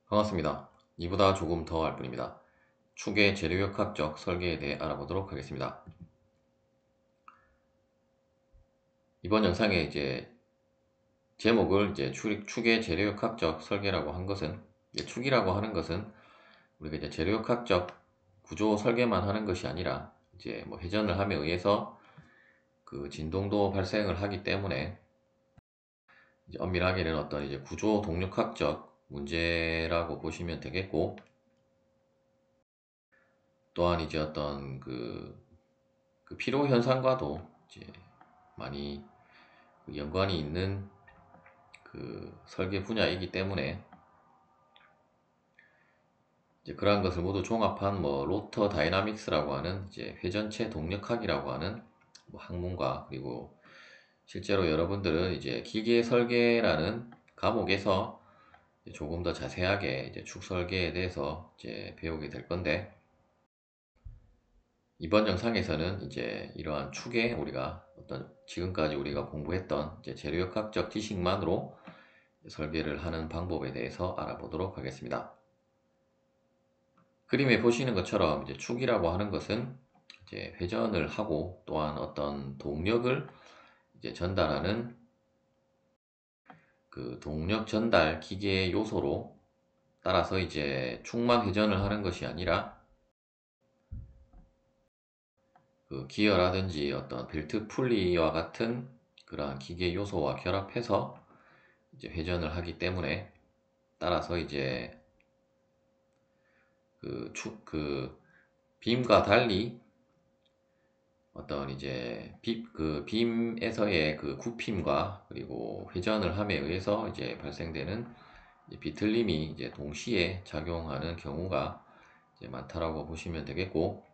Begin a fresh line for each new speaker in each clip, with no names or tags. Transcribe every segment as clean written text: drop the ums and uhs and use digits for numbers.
반갑습니다. 이보다 조금 더 알 뿐입니다. 축의 재료역학적 설계에 대해 알아보도록 하겠습니다. 이번 영상에 제목을 축의 재료역학적 설계라고 한 것은, 축이라고 하는 것은 우리가 재료역학적 구조 설계만 하는 것이 아니라 뭐 회전을 함에 의해서 그 진동도 발생을 하기 때문에 엄밀하게는 어떤 구조 동력학적 문제라고 보시면 되겠고, 또한 어떤 그 피로 현상과도 많이 연관이 있는 그 설계 분야이기 때문에 그러한 것을 모두 종합한 로터 다이나믹스라고 하는 회전체 동력학이라고 하는 학문과, 그리고 실제로 여러분들은 기계 설계라는 과목에서 조금 더 자세하게 축 설계에 대해서 배우게 될 건데, 이번 영상에서는 이러한 축에 우리가 지금까지 우리가 공부했던 재료역학적 지식만으로 설계를 하는 방법에 대해서 알아보도록 하겠습니다. 그림에 보시는 것처럼 축이라고 하는 것은 회전을 하고, 또한 어떤 동력을 전달하는 그 동력 전달 기계의 요소로, 따라서 축만 회전을 하는 것이 아니라 그 기어라든지 어떤 벨트 풀리와 같은 그러한 기계 요소와 결합해서 회전을 하기 때문에, 따라서 그 빔과 달리 어떤 그 빔에서의 그 굽힘과 그리고 회전을 함에 의해서 발생되는 비틀림이 동시에 작용하는 경우가 많다라고 보시면 되겠고,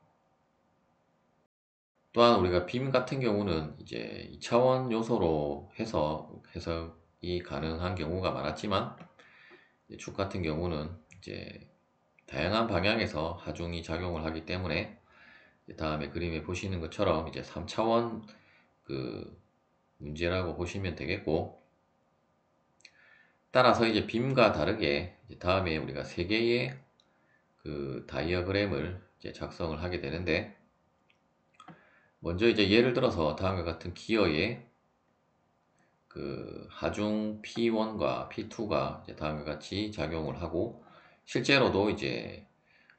또한 우리가 빔 같은 경우는 2차원 요소로 해서 해석이 가능한 경우가 많았지만, 축 같은 경우는 다양한 방향에서 하중이 작용을 하기 때문에, 다음에 그림에 보시는 것처럼 3차원 그 문제라고 보시면 되겠고, 따라서 빔과 다르게 다음에 우리가 세 개의 그 다이어그램을 작성을 하게 되는데, 먼저 예를 들어서 다음과 같은 기어의 그 하중 P1과 P2가 다음과 같이 작용을 하고, 실제로도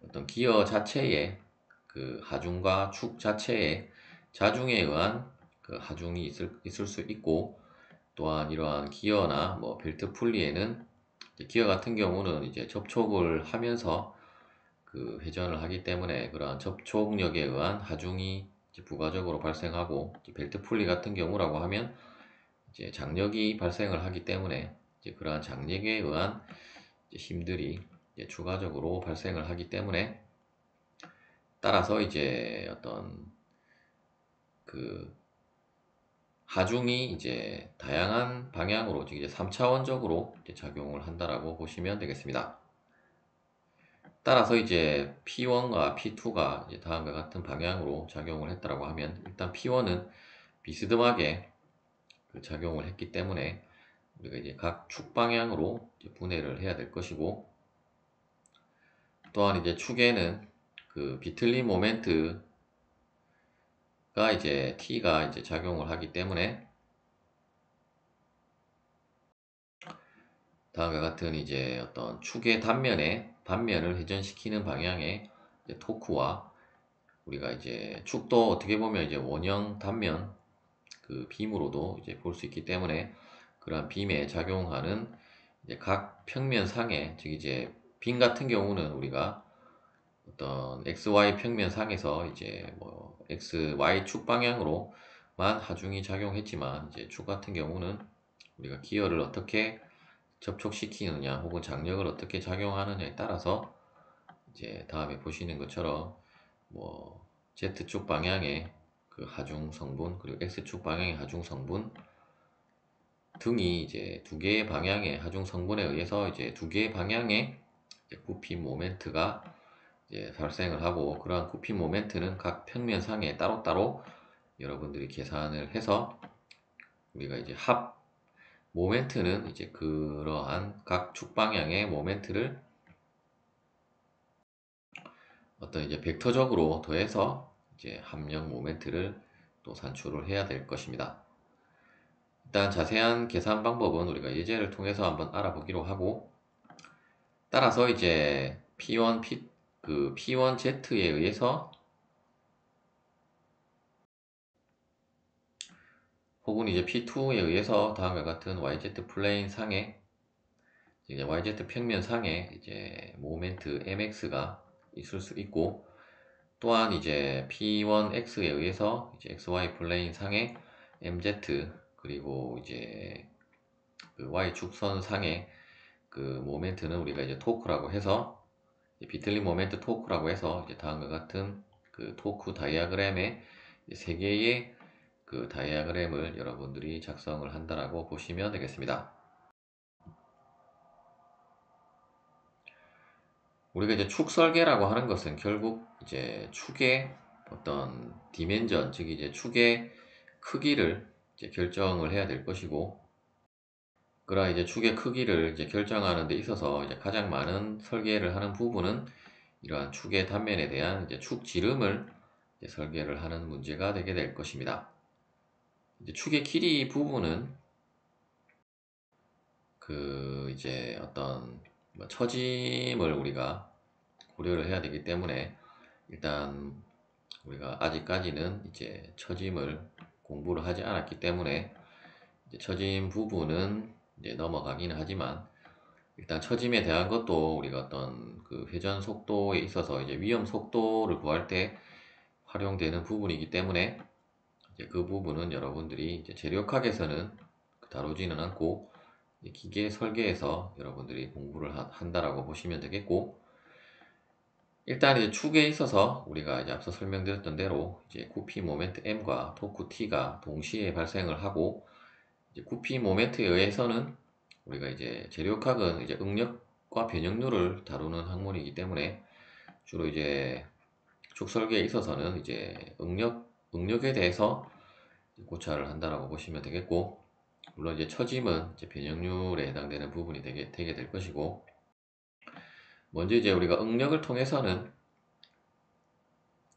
어떤 기어 자체의 그 하중과 축 자체의 자중에 의한 그 하중이 있을 수 있고, 또한 이러한 기어나 벨트 풀리에는 기어 같은 경우는 접촉을 하면서 그 회전을 하기 때문에 그러한 접촉력에 의한 하중이 부가적으로 발생하고, 벨트 풀리 같은 경우라고 하면 장력이 발생을 하기 때문에 그러한 장력에 의한 힘들이 추가적으로 발생을 하기 때문에, 따라서 어떤 그 하중이 다양한 방향으로, 즉 3차원적으로 작용을 한다라고 보시면 되겠습니다. 따라서 P1과 P2가 다음과 같은 방향으로 작용을 했다라고 하면, 일단 P1은 비스듬하게 작용을 했기 때문에 우리가 각 축 방향으로 분해를 해야 될 것이고, 또한 축에는 그 비틀림 모멘트가 T가 작용을 하기 때문에, 다음과 같은 어떤 축의 단면을 회전시키는 방향의 토크와, 우리가 축도 어떻게 보면 원형 단면 그 빔으로도 볼 수 있기 때문에, 그러한 빔에 작용하는 각 평면상에, 즉 빔 같은 경우는 우리가 어떤 XY 평면상에서 XY 축 방향으로만 하중이 작용했지만, 축 같은 경우는 우리가 기어를 어떻게 접촉시키느냐 혹은 장력을 어떻게 작용하느냐에 따라서 다음에 보시는 것처럼 Z축 방향의 그 하중 성분, 그리고 X축 방향의 하중 성분 등이 두 개의 방향의 하중 성분에 의해서 두 개의 방향의 굽힘 모멘트가 발생을 하고, 그러한 굽힘 모멘트는 각 평면상에 따로따로 여러분들이 계산을 해서, 우리가 합 모멘트는 그러한 각 축 방향의 모멘트를 어떤 이제 벡터적으로 더해서 이제 합력 모멘트를 또 산출을 해야 될 것입니다. 일단 자세한 계산 방법은 우리가 예제를 통해서 한번 알아보기로 하고, 따라서 이제 P1Z에 의해서 혹은 이제 P2에 의해서 다음과 같은 YZ 플레인 상에 이제 YZ 평면 상에 이제 모멘트 MX가 있을 수 있고, 또한 이제 P1X에 의해서 이제 XY 플레인 상에 MZ, 그리고 이제 그 Y 축선 상에 그 모멘트는 우리가 이제 토크라고 해서, 비틀림 모멘트 토크라고 해서 이제 다음과 같은 그 토크 다이아그램의 세 개의 그 다이아그램을 여러분들이 작성을 한다라고 보시면 되겠습니다. 우리가 이제 축 설계라고 하는 것은 결국 이제 축의 어떤 디멘전, 즉 이제 축의 크기를 이제 결정을 해야 될 것이고, 그러나 이제 축의 크기를 이제 결정하는 데 있어서 이제 가장 많은 설계를 하는 부분은 이러한 축의 단면에 대한 이제 축 지름을 이제 설계를 하는 문제가 되게 될 것입니다. 이제 축의 길이 부분은 그 이제 어떤 뭐 처짐을 우리가 고려를 해야 되기 때문에, 일단 우리가 아직까지는 이제 처짐을 공부를 하지 않았기 때문에 이제 처짐 부분은 이제 넘어가기는 하지만, 일단 처짐에 대한 것도 우리가 어떤 그 회전 속도에 있어서 이제 위험 속도를 구할 때 활용되는 부분이기 때문에, 이제 그 부분은 여러분들이 이제 재료학에서는 다루지는 않고 기계 설계에서 여러분들이 공부를 한다라고 보시면 되겠고, 일단 이제 축에 있어서 우리가 이제 앞서 설명드렸던 대로 이제 구피 모멘트 M과 토크 T가 동시에 발생을 하고, 이제 구피 모멘트에 의해서는 우리가 이제 재료학은 이제 응력과 변형률을 다루는 학문이기 때문에 주로 이제 축 설계에 있어서는 이제 응력에 대해서 고찰을 한다라고 보시면 되겠고, 물론 이제 처짐은 이제 변형률에 해당되는 부분이 되게 될 것이고, 먼저 이제 우리가 응력을 통해서는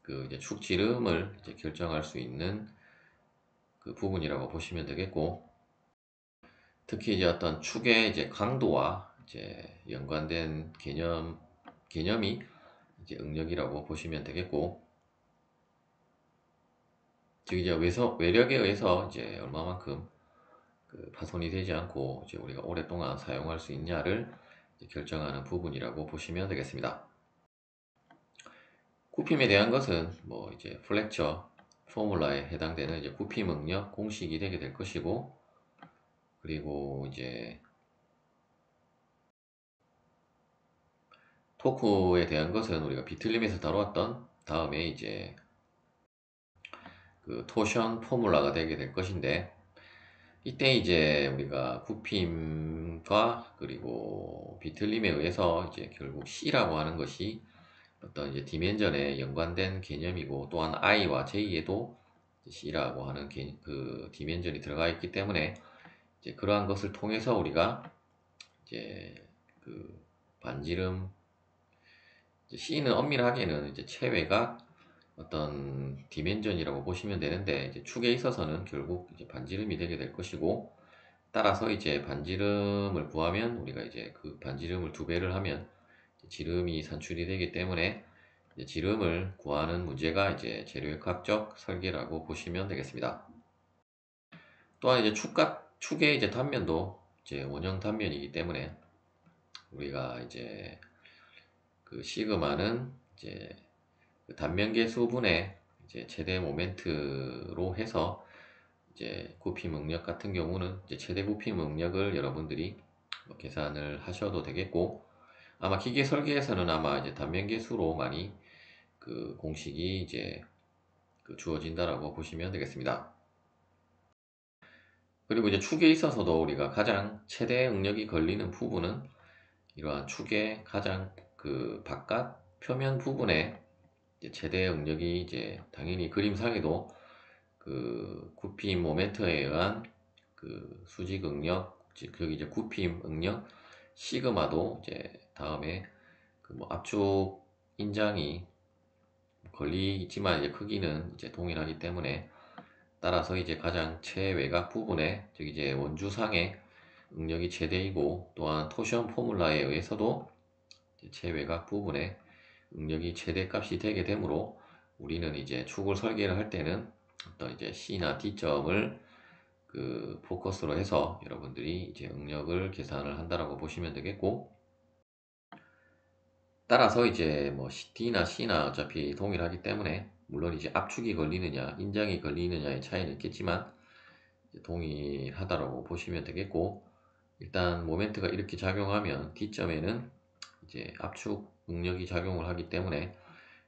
그 이제 축 지름을 이제 결정할 수 있는 그 부분이라고 보시면 되겠고, 특히 이제 어떤 축의 이제 강도와 이제 연관된 개념이 이제 응력이라고 보시면 되겠고, 즉 이제 외력에 의해서 이제 얼마만큼 그 파손이 되지 않고 이제 우리가 오랫동안 사용할 수 있냐를 결정하는 부분이라고 보시면 되겠습니다. 굽힘에 대한 것은 뭐 이제 플렉처 포뮬라에 해당되는 이제 굽힘 응력 공식이 되게 될 것이고, 그리고 이제 토크에 대한 것은 우리가 비틀림에서 다루었던 다음에 이제 그 토션 포뮬라가 되게 될 것인데, 이때 이제 우리가 굽힘과 그리고 비틀림에 의해서 이제 결국 C라고 하는 것이 어떤 이제 디멘전에 연관된 개념이고, 또한 I와 J에도 C라고 하는 그 디멘전이 들어가 있기 때문에, 이제 그러한 것을 통해서 우리가 이제 그 반지름, 이제 C는 엄밀하게는 이제 체외각 어떤 디멘전이라고 보시면 되는데, 이제 축에 있어서는 결국 이제 반지름이 되게 될 것이고, 따라서 이제 반지름을 구하면 우리가 이제 그 반지름을 2배를 하면 지름이 산출이 되기 때문에, 이제 지름을 구하는 문제가 이제 재료역학적 설계라고 보시면 되겠습니다. 또한 이제 축의 이제 단면도 이제 원형 단면이기 때문에 우리가 이제 그 시그마는 이제 그 단면계수분의 이제 최대 모멘트로 해서, 이제 굽힘 응력 같은 경우는 이제 최대 굽힘 응력을 여러분들이 뭐 계산을 하셔도 되겠고, 아마 기계 설계에서는 아마 이제 단면계수로 많이 그 공식이 이제 그 주어진다라고 보시면 되겠습니다. 그리고 이제 축에 있어서도 우리가 가장 최대 응력이 걸리는 부분은 이러한 축의 가장 그 바깥 표면 부분에 이제 최대 응력이 이제 당연히 그림상에도 그 굽힘 모멘트에 의한 그 수직 응력, 즉 여기 이제 굽힘 응력 시그마도 이제 다음에 그 뭐 압축 인장이 걸리지만 이제 크기는 이제 동일하기 때문에 따라서 이제 가장 최외곽 부분에 즉 이제 원주상의 응력이 최대이고 또한 토션 포뮬라에 의해서도 최외곽 부분에 응력이 최대값이 되게 되므로 우리는 이제 축을 설계를 할 때는 어떤 이제 C나 D점을 그 포커스로 해서 여러분들이 이제 응력을 계산을 한다라고 보시면 되겠고, 따라서 이제 뭐 D나 C나 어차피 동일하기 때문에 물론 이제 압축이 걸리느냐 인장이 걸리느냐의 차이는 있겠지만 동일하다라고 보시면 되겠고, 일단 모멘트가 이렇게 작용하면 D점에는 이제 압축 응력이 작용을 하기 때문에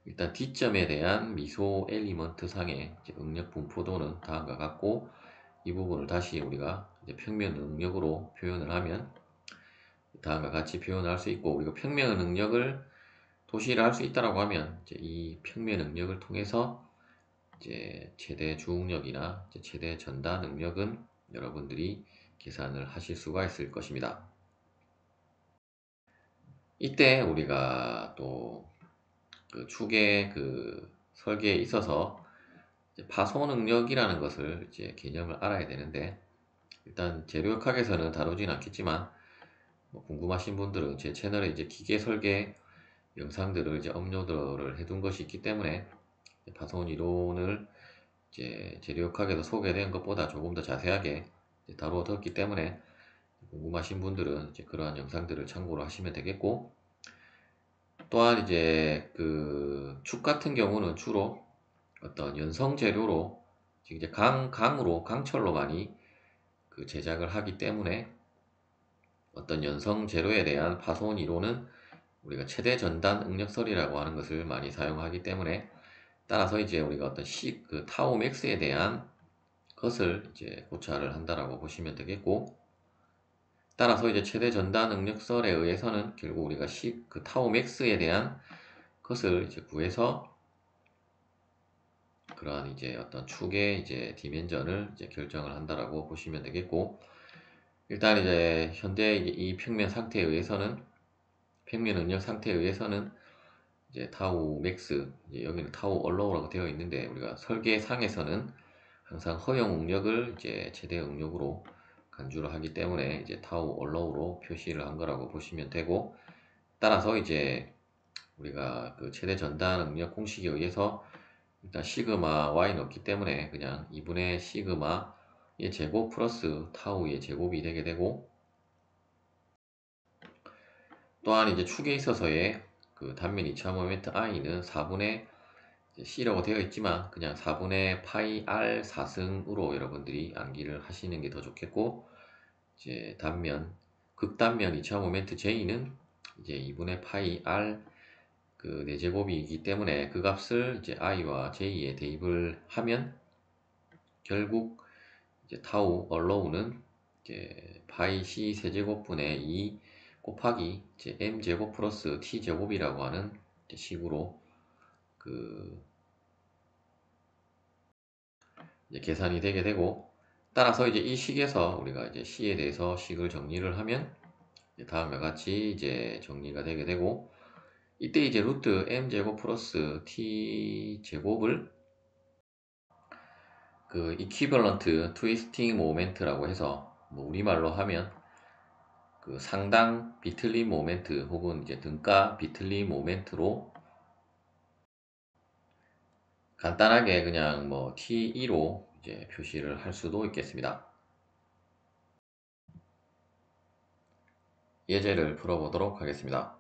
일단 D점에 대한 미소 엘리먼트 상의 응력 분포도는 다음과 같고, 이 부분을 다시 우리가 이제 평면 응력으로 표현을 하면 다음과 같이 표현을 할 수 있고, 우리가 평면 응력을 도시를 할 수 있다라고 하면 이제 이 평면 응력을 통해서 이제 최대 주응력이나 이제 최대 전단 응력은 여러분들이 계산을 하실 수가 있을 것입니다. 이때 우리가 또 그 축의 그 설계에 있어서 파손 응력이라는 것을 이제 개념을 알아야 되는데, 일단 재료역학에서는 다루진 않겠지만 뭐 궁금하신 분들은 제 채널에 이제 기계 설계 영상들을 이제 업로드를 해둔 것이 있기 때문에 파손 이론을 이제 재료역학에서 소개된 것보다 조금 더 자세하게 다루어뒀기 때문에 궁금하신 분들은 이제 그러한 영상들을 참고로 하시면 되겠고, 또한 이제 그 축 같은 경우는 주로 어떤 연성 재료로 이제 강철로 많이 그 제작을 하기 때문에 어떤 연성 재료에 대한 파손 이론은 우리가 최대 전단 응력설이라고 하는 것을 많이 사용하기 때문에, 따라서 이제 우리가 어떤 그 타우 맥스에 대한 것을 이제 고찰을 한다라고 보시면 되겠고, 따라서 이제 최대 전단 응력설에 의해서는 결국 우리가 그 타우 맥스에 대한 것을 이제 구해서 그러한 이제 어떤 축의 이제 디멘전을 이제 결정을 한다라고 보시면 되겠고, 일단 이제 현재 이 평면 상태에 의해서는 평면 응력 상태에 의해서는 이제 타우 맥스, 이제 여기는 타우 얼로우라고 되어 있는데 우리가 설계상에서는 항상 허용 응력을 이제 최대 응력으로 간주를 하기 때문에 이제 타우 얼로우로 표시를 한 거라고 보시면 되고, 따라서 이제 우리가 그 최대 전단 응력 공식에 의해서 일단 시그마 y는 없기 때문에 그냥 2분의 시그마의 제곱 플러스 타우의 제곱이 되게 되고, 또한 이제 축에 있어서의 그 단면 이차 모멘트 i는 4분의 c라고 되어 있지만 그냥 4분의 파이 r 4승으로 여러분들이 암기를 하시는 게 더 좋겠고, 이제 단면 극단면 이차 모멘트 j는 이제 2분의 파이 r 그 4제곱이기 때문에 그 값을 이제 i와 j에 대입을 하면 결국 이제 타우 얼로우는 이제 파이 c 세제곱분의 2 곱하기 이제 m 제곱 플러스 t 제곱이라고 하는 식으로 그 이제 계산이 되게 되고, 따라서 이제 이 식에서 우리가 이제 c에 대해서 식을 정리를 하면 다음과 같이 이제 정리가 되게 되고, 이때 이제 루트 m 제곱 플러스 t 제곱을 그 이퀴벌런트 트위스팅 모멘트라고 해서 뭐 우리말로 하면 그 상당 비틀림 모멘트 혹은 이제 등가 비틀림 모멘트로 간단하게 그냥 뭐 T2로 이제 표시를 할 수도 있겠습니다. 예제를 풀어보도록 하겠습니다.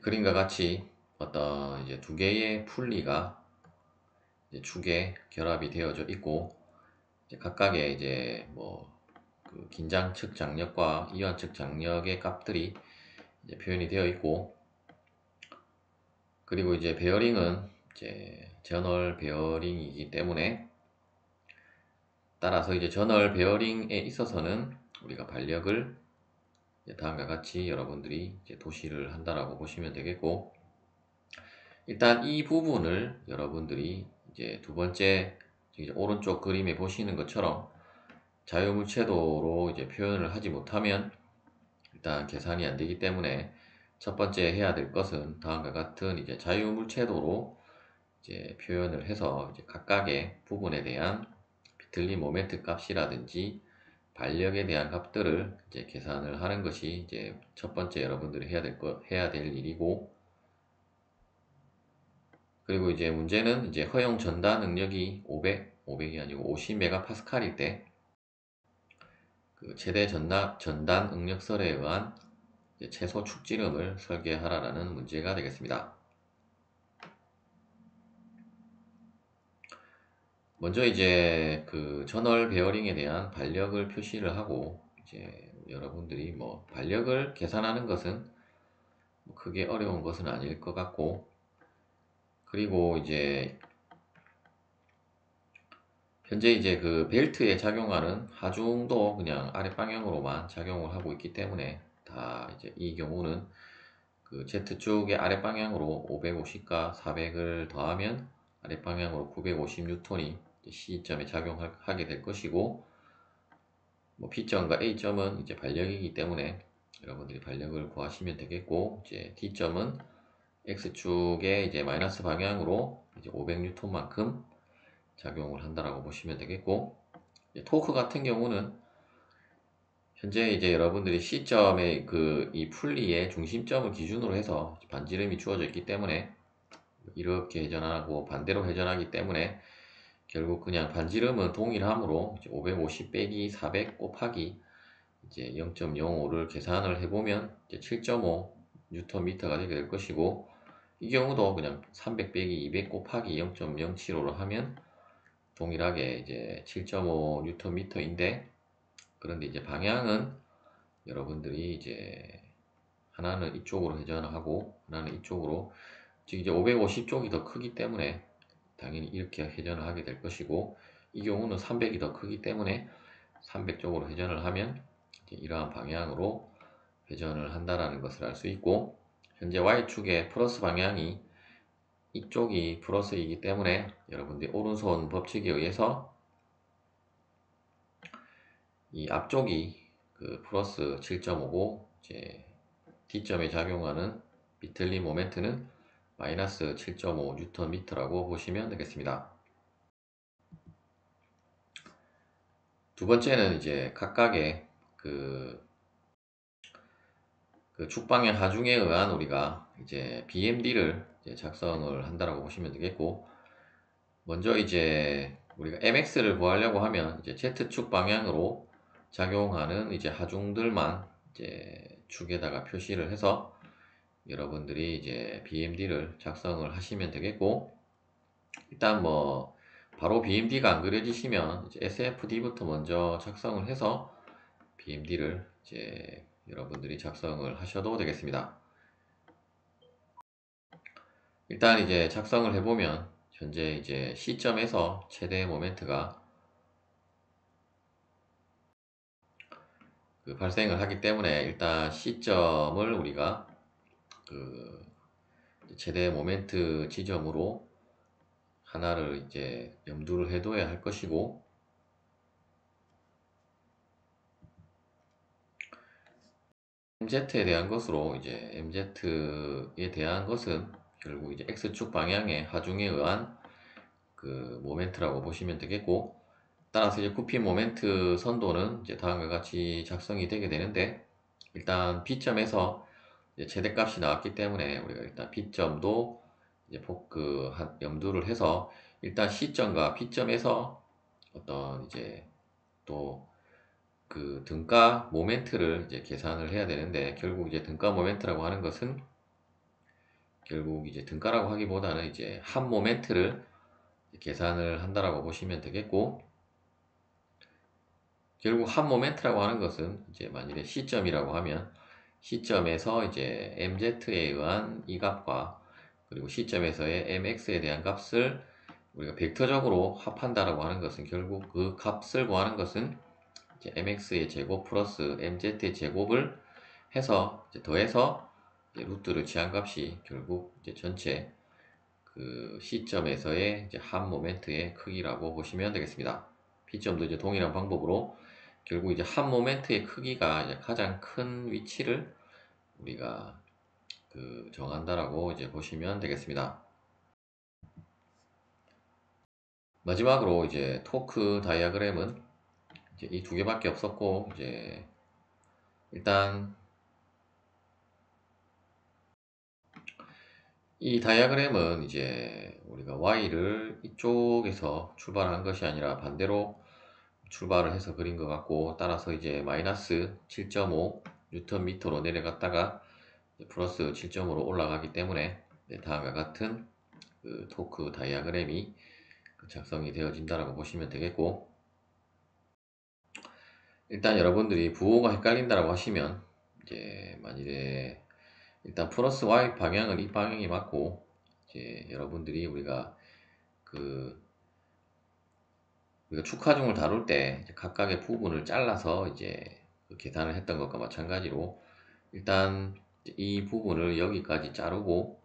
그림과 같이 어떤 이제 두 개의 풀리가 이제 축에 결합이 되어져 있고, 이제 각각의 이제 뭐 그 긴장 측 장력과 이완 측 장력의 값들이 이제 표현이 되어 있고, 그리고 이제 베어링은 이제 전월 베어링이기 때문에 따라서 이제 전월 베어링에 있어서는 우리가 반력을 다음과 같이 여러분들이 이제 도시를 한다라고 보시면 되겠고, 일단 이 부분을 여러분들이 이제 두 번째 이제 오른쪽 그림에 보시는 것처럼 자유물체도로 이제 표현을 하지 못하면 일단 계산이 안 되기 때문에 첫 번째 해야 될 것은 다음과 같은 이제 자유물체도로 이제 표현을 해서 이제 각각의 부분에 대한 비틀림 모멘트 값이라든지 반력에 대한 값들을 이제 계산을 하는 것이 이제 첫 번째 여러분들이 해야 될 일이고, 그리고 이제 문제는 이제 허용 전단 능력이 500이 아니고 50메가파스칼일 때 그 최대 전단 응력설에 의한 이제 최소 축지름을 설계하라는 문제가 되겠습니다. 먼저 이제 그 전월 베어링에 대한 반력을 표시를 하고, 이제 여러분들이 뭐 반력을 계산하는 것은 뭐 크게 어려운 것은 아닐 것 같고, 그리고 이제 현재 이제 그 벨트에 작용하는 하중도 그냥 아랫 방향으로만 작용을 하고 있기 때문에 다 이제 이 경우는 그 Z축의 아랫 방향으로 550과 400을 더하면 아랫 방향으로 950N이 C점에 작용하게 될 것이고, 뭐 B점과 A점은 이제 반력이기 때문에 여러분들이 반력을 구하시면 되겠고, 이제 D점은 X축의 이제 마이너스 방향으로 이제 500N만큼 작용을 한다라고 보시면 되겠고, 토크 같은 경우는 현재 이제 여러분들이 C점의 그 이 풀리의 중심점을 기준으로 해서 반지름이 주어져 있기 때문에 이렇게 회전하고 반대로 회전하기 때문에 결국 그냥 반지름은 동일하므로 550 빼기 400 곱하기 이제 0.05를 계산을 해보면 이제 7.5 뉴턴미터가 되게 될 것이고, 이 경우도 그냥 300 빼기 200 곱하기 0.075로 하면 동일하게 이제 7.5 뉴턴미터인데, 그런데 이제 방향은 여러분들이 이제 하나는 이쪽으로 회전하고 하나는 이쪽으로, 즉 이제 550쪽이 더 크기 때문에 당연히 이렇게 회전을 하게 될 것이고, 이 경우는 300이 더 크기 때문에 300쪽으로 회전을 하면 이제 이러한 방향으로 회전을 한다라는 것을 알 수 있고, 현재 Y축의 플러스 방향이 이쪽이 플러스이기 때문에 여러분들이 오른손 법칙에 의해서 이 앞쪽이 그 플러스 7.5고 이제 D점에 작용하는 비틀림 모멘트는 마이너스 7.5 뉴턴 미터라고 보시면 되겠습니다. 두 번째는 이제 각각의 그 축방의 하중에 의한 우리가 이제 BMD를 이제 작성을 한다라고 보시면 되겠고, 먼저 이제 우리가 MX를 구하려고 하면 이제 Z축 방향으로 작용하는 이제 하중들만 이제 축에다가 표시를 해서 여러분들이 이제 BMD를 작성을 하시면 되겠고, 일단 뭐 바로 BMD가 안 그려지시면 이제 SFD부터 먼저 작성을 해서 BMD를 이제 여러분들이 작성을 하셔도 되겠습니다. 일단 이제 작성을 해보면 현재 이제 C점에서 최대 모멘트가 그 발생을 하기 때문에 일단 C점을 우리가 그 최대 모멘트 지점으로 하나를 이제 염두를 해둬야 할 것이고, MZ에 대한 것으로 이제 MZ에 대한 것은 결국 이제 X축 방향의 하중에 의한 그 모멘트라고 보시면 되겠고, 따라서 이제 굽힌 모멘트 선도는 이제 다음과 같이 작성이 되게 되는데, 일단 B점에서 이제 최대값이 나왔기 때문에 우리가 일단 B점도 이제 염두를 해서 일단 C점과 B점에서 어떤 이제 또 그 등가 모멘트를 이제 계산을 해야 되는데, 결국 이제 등가 모멘트라고 하는 것은 결국 이제 등가라고 하기보다는 이제 한 모멘트를 계산을 한다라고 보시면 되겠고, 결국 한 모멘트라고 하는 것은 이제 만일에 C점이라고 하면 C점에서 이제 MZ에 의한 이 값과 그리고 C점에서의 MX에 대한 값을 우리가 벡터적으로 합한다라고 하는 것은 결국 그 값을 구하는 것은 이제 MX의 제곱 플러스 MZ의 제곱을 해서 이제 더해서 이제 루트를 취한 값이 결국 이제 전체 그 C점에서의 이제 한 모멘트의 크기라고 보시면 되겠습니다. B점도 이제 동일한 방법으로 결국 이제 한 모멘트의 크기가 이제 가장 큰 위치를 우리가 정한다라고 이제 보시면 되겠습니다. 마지막으로 이제 토크 다이어그램은 이제 이 두 개밖에 없었고, 이제 일단 이 다이어그램은 이제 우리가 Y를 이쪽에서 출발한 것이 아니라 반대로 출발을 해서 그린 것 같고, 따라서 이제 마이너스 7.5 뉴턴 미터로 내려갔다가 플러스 7.5로 올라가기 때문에 다음과 같은 토크 다이어그램이 작성이 되어진다라고 보시면 되겠고, 일단 여러분들이 부호가 헷갈린다라고 하시면 이제 만일에 일단 플러스 Y 방향은 이 방향이 맞고, 이제 여러분들이 우리가 축하중을 다룰 때 각각의 부분을 잘라서 이제 계산을 했던 것과 마찬가지로 일단 이 부분을 여기까지 자르고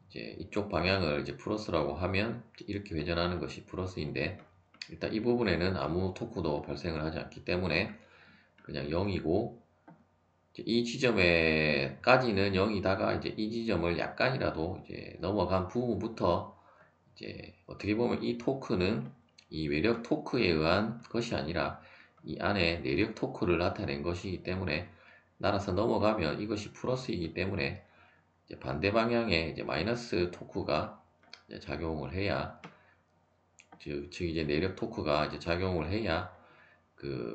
이제 이쪽 방향을 이제 플러스라고 하면 이렇게 회전하는 것이 플러스인데, 일단 이 부분에는 아무 토크도 발생을 하지 않기 때문에 그냥 0이고, 이 지점에까지는 0이다가 이제 이 지점을 약간이라도 이제 넘어간 부분부터 이제 어떻게 보면 이 토크는 이 외력 토크에 의한 것이 아니라 이 안에 내력 토크를 나타낸 것이기 때문에, 날아서 넘어가면 이것이 플러스이기 때문에 이제 반대 방향에 이제 마이너스 토크가 이제 작용을 해야, 즉 이제 내력 토크가 이제 작용을 해야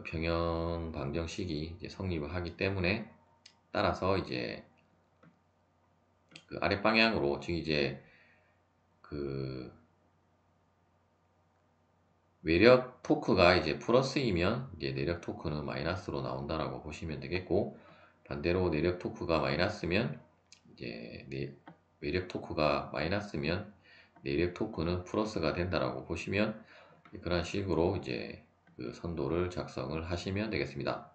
평형 방정식이 이제 성립을 하기 때문에, 따라서 이제 아랫 방향으로, 즉 이제 그 외력 토크가 이제 플러스이면 이제 내력 토크는 마이너스로 나온다라고 보시면 되겠고, 반대로 내력 토크가 마이너스면 이제 외력 토크가 마이너스면 내력 토크는 플러스가 된다라고 보시면, 그런 식으로 이제 선도를 작성을 하시면 되겠습니다.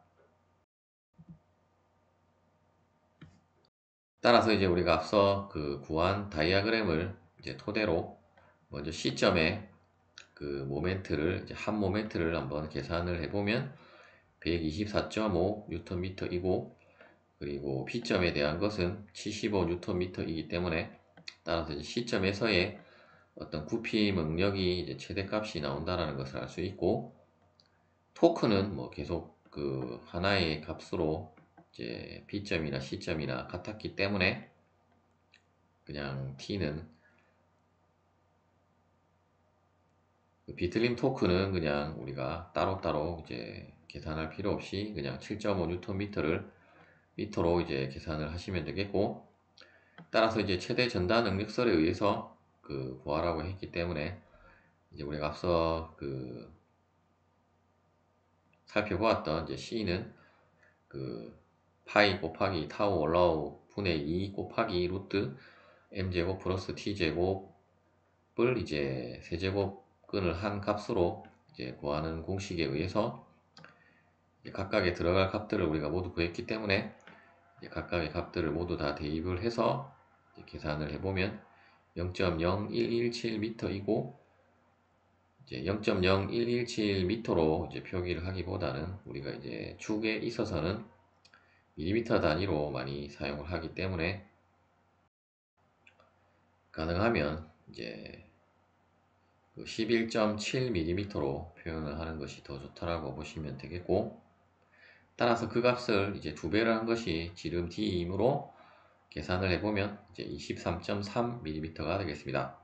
따라서 이제 우리가 앞서 구한 다이어그램을 이제 토대로 먼저 C점에 모멘트를 이제 한 모멘트를 한번 계산을 해보면 124.5 뉴턴미터이고, 그리고 B점에 대한 것은 75 뉴턴미터이기 때문에, 따라서 이제 C점에서의 어떤 구피 능력이 이제 최대값이 나온다라는 것을 알 수 있고, 토크는 뭐 계속 하나의 값으로 이제 B점이나 C점이나 같았기 때문에 그냥 T는 비틀림 토크는 그냥 우리가 따로따로 이제 계산할 필요 없이 그냥 7.5 뉴턴 미터로 이제 계산을 하시면 되겠고, 따라서 이제 최대 전달 능력설에 의해서 구하라고 했기 때문에, 이제 우리가 앞서 살펴보았던 이제 C는 파이 곱하기 타우 올라우 분의 2 곱하기 루트 m제곱 플러스 t제곱을 이제 세제곱근을 한 값으로 이제 구하는 공식에 의해서 각각의 들어갈 값들을 우리가 모두 구했기 때문에, 이제 각각의 값들을 모두 다 대입을 해서 계산을 해보면 0.0117m이고, 이제 0.0117m로 이제 표기를 하기보다는 우리가 이제 축에 있어서는 밀리미터 단위로 많이 사용을 하기 때문에, 가능하면 이제 11.7mm로 표현을 하는 것이 더 좋다라고 보시면 되겠고, 따라서 그 값을 이제 2배를 한 것이 지름 D이므로 계산을 해보면 이제 23.3mm가 되겠습니다.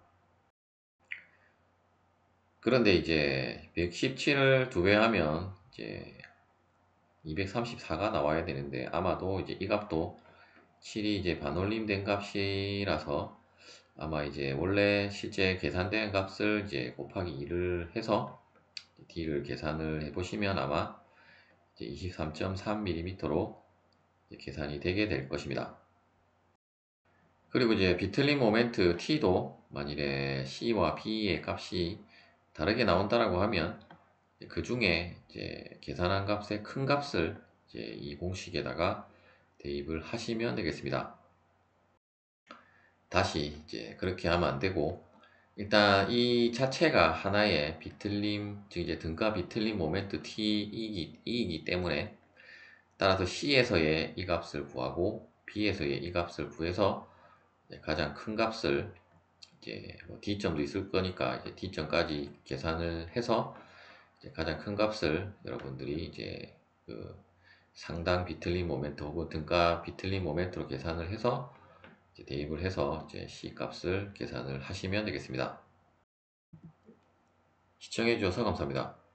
그런데 이제 117을 2배 하면 이제 234가 나와야 되는데, 아마도 이제 이 값도 7이 이제 반올림된 값이라서 아마 이제 원래 실제 계산된 값을 이제 곱하기 2를 해서 D를 계산을 해보시면 아마 이제 23.3mm로 계산이 되게 될 것입니다. 그리고 이제 비틀림 모멘트 T도 만일에 C와 B의 값이 다르게 나온다라고 하면 그 중에 이제 계산한 값의 큰 값을 이제 이 공식에다가 대입을 하시면 되겠습니다. 다시 이제 그렇게 하면 안 되고, 일단 이 자체가 하나의 비틀림, 즉 이제 등가 비틀림 모멘트 T이기 때문에, 따라서 C에서의 이 값을 구하고 B에서의 이 값을 구해서 이제 가장 큰 값을 이제 뭐 D점도 있을 거니까 이제 D점까지 계산을 해서 이제 가장 큰 값을 여러분들이 이제 그 상당 비틀림 모멘트 혹은 등가 비틀림 모멘트로 계산을 해서 이제 대입을 해서 이제 C 값을 계산을 하시면 되겠습니다. 시청해 주셔서 감사합니다.